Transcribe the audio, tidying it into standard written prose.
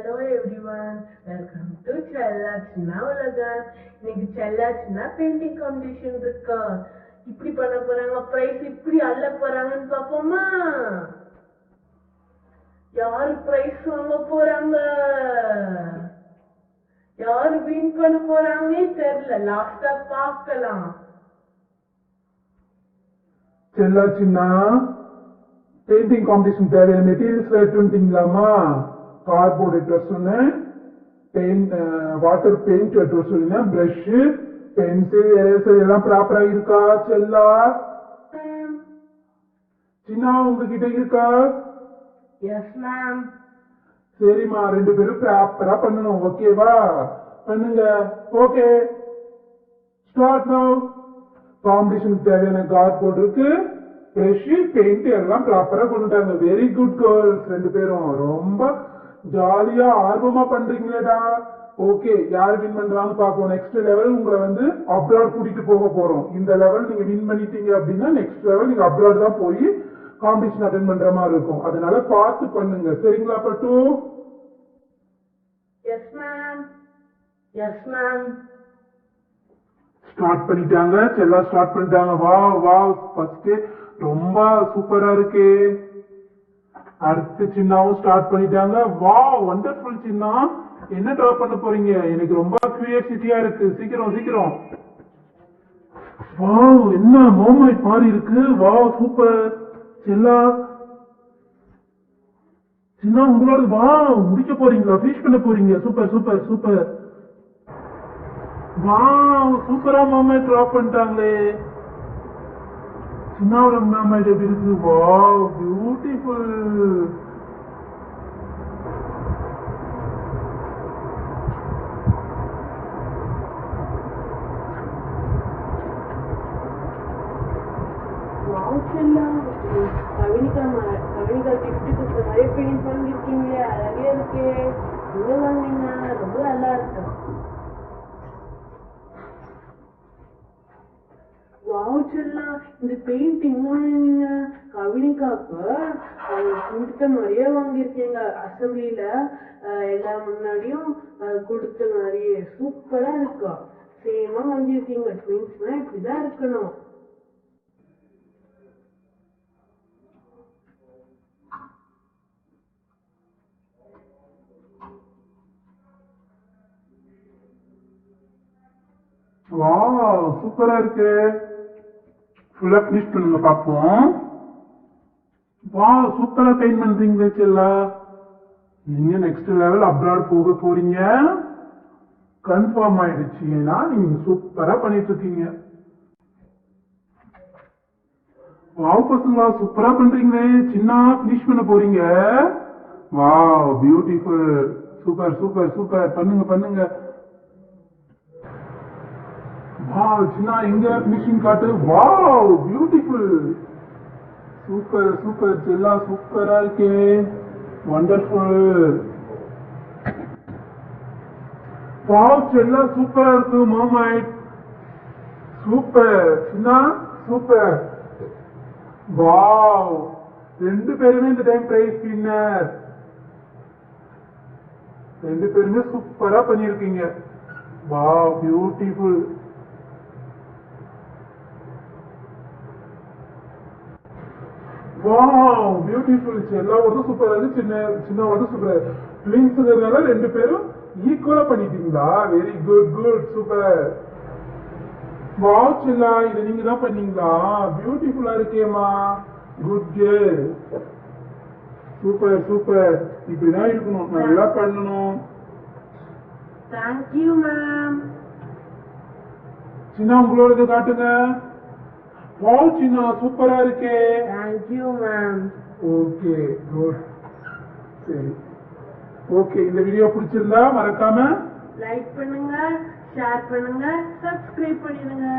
Hello everyone, welcome to Chella Chinna Ulagam. இன்னைக்கு Chella Chinna painting competition இருக்கு. இப்படி பண்ண போறாங்க, பிரைஸ் இப்படி அள்ள போறாங்கன்னு பாப்போமா? யார் பிரைஸ் வாங்க போறாங்க, யார் வின் பண்ண போறாங்கன்னே தெரியல. லாஸ்டா பார்க்கலாம். Chella Chinna painting competition தேவையான மெட்டீரியல்ஸ் எடுத்து வந்துட்டீங்களாமா? கார்ட்போர்ட் எடுத்து வர சொன்னேன், பெயிண்ட் வாட்டர் பெயிண்ட் எடுத்து வர சொன்னேன், பிரஷ், பென்சில், எரேசர் எல்லாம் ப்ராப்பரா இருக்கா? செல்லா சின்னா உங்ககிட்ட இருக்கா? Yes ma'am. சரிம்மா, ரெண்டு பேரும் ப்ராப்பரா பண்ணணும். ஓகேவா? பண்ணுங்க. Okay, start now. காம்படிஷனுக்கு தேவையான கார்ட்போர்ட் இருக்கு, பிரஷ், பெயிண்ட் எல்லாம் ப்ராப்பரா கொண்டுட்டாங்க. வெரி குட் கேர்ள்ஸ், ரெண்டு பேரும் ரொம்ப ஜாலியா ஆர்வமா பண்றீங்களேடா. ஓகே, யார் வின் பண்றான்னு பாப்போம். நெக்ஸ்ட் லெவல் உங்களை வந்து அப்ராட் கூட்டிட்டு போக போறோம். இந்த லெவல் நீங்க வின் பண்ணிட்டீங்க அப்படின்னா நெக்ஸ்ட் லெவல் நீங்க அப்ராட் தான் போய் காம்படிஷன் அட்டென்ட் பண்ற மாதிரி இருக்கும். அதனால பார்த்து பண்ணுங்க. சரிங்களா பட்டு? Yes ma'am. Yes ma'am. Start பண்ணிட்டாங்க. செல்லா ஸ்டார்ட் பண்ணிட்டாங்க. வா வா, ஃபர்ஸ்ட் ரொம்ப சூப்பரா இருக்கு. அடுத்து சின்னாவும் ஸ்டார்ட் பண்ணிட்டாங்க. வா, வண்டர்ஃபுல். சின்னா என்ன டிரா பண்ண போறீங்க? எனக்கு ரொம்ப கியூரியாசிட்டியா இருக்கு. சீக்கிரம் சீக்கிரம். வாவ், என்ன மோமெண்ட் மாதிரி இருக்கு. Wow, super. செல்லா சின்னா உங்களோட வாவ் முடிக்க போறீங்களா? ஃபினிஷ் பண்ண போறீங்க? Super super super. வாவ், சூப்பரா மோமெண்ட் டிரா பண்ணிட்டாங்களே. சின்னாவோட மோமெண்ட் எப்படி இருக்கு? Wow, beautiful. கவினிகா கிஃப்ட்டுக்கு நிறைய பெயிண்ட் பண்ணிருக்கீங்களே, அழகே இருக்கு. எங்க வாங்கினீங்க? ரொம்ப நல்லா இருக்கு. வாவ் செல்லா, இந்த பெயிண்ட் எங்க வாங்கினீங்க? கவினிகாக்கு கொடுத்த மாதிரியே வாங்கியிருக்கீங்க. அசம்பிளில எல்லா முன்னாடியும் கொடுத்த மாதிரியே சூப்பரா இருக்கா. சேமா வாங்கியிருக்கீங்க. ட்வின்ஸ்னா இப்படிதான் இருக்கணும். வாவ், சூப்பரா இருக்கு. ஃபுல்லா ஃபினிஷ் பண்ணுங்க பாப்போம். வாவ், சூப்பரா பெயிண்ட் பண்றீங்க செல்லா. நீங்க நெக்ஸ்ட் லெவல் அப்ராட் போக போறீங்க. கன்ஃபார்ம் ஆயிடுச்சு. ஏன்னா நீங்க சூப்பரா பண்ணிட்டு இருக்கீங்க. வாவ் பசங்களா, சூப்பரா பண்றீங்களே. சின்ன ஃபினிஷ் பண்ண போறீங்க. Wow, beautiful. Super super super. பண்ணுங்க பண்ணுங்க. வாவ், சின்ன எங்க ஃபினிஷிங் காட்டு. Wow, beautiful. Super super. செல்லா சூப்பரா இருக்கே. வண்டர்ஃபுல். வாவ், செல்லா சூப்பரா இருக்கு. மோமைட் சூப்பர். சின்ன சூப்பர். வாவ், ரெண்டு பேருமே இந்த டைம் பிரைஸ் வின்னர். ரெண்டு பேருமே சூப்பரா பண்ணிருக்கீங்க. Wow, beautiful. Wow, beautiful. செல்லாவோட சூப்பரா இருக்கு, சின்னவோட சூப்பரா இருக்கு. ட்வின்ஸ்ங்கறதால ரெண்டு பேரும் ஈக்குவலா பண்ணிட்டீங்களா? Very good good, super. Wow Chella, இத நீங்க தான் பண்ணீங்களா? பியூட்டிஃபுல்லா இருக்கேமா. Good girl. Super super. இப்படிதான் இருக்கணும், நல்லா பண்ணணும். Thank you ma'am. சின்ன உங்களோடது காட்டுங்க. வாவ் சின்ன, சூப்பரா இருக்கே. Thank you ma'am. Okay, good. சரி, ஓகே. இந்த வீடியோ பிடிச்சிருந்தா மறக்காம லைக் பண்ணுங்க, ஷேர் பண்ணுங்க, சப்ஸ்கிரைப் பண்ணிடுங்க.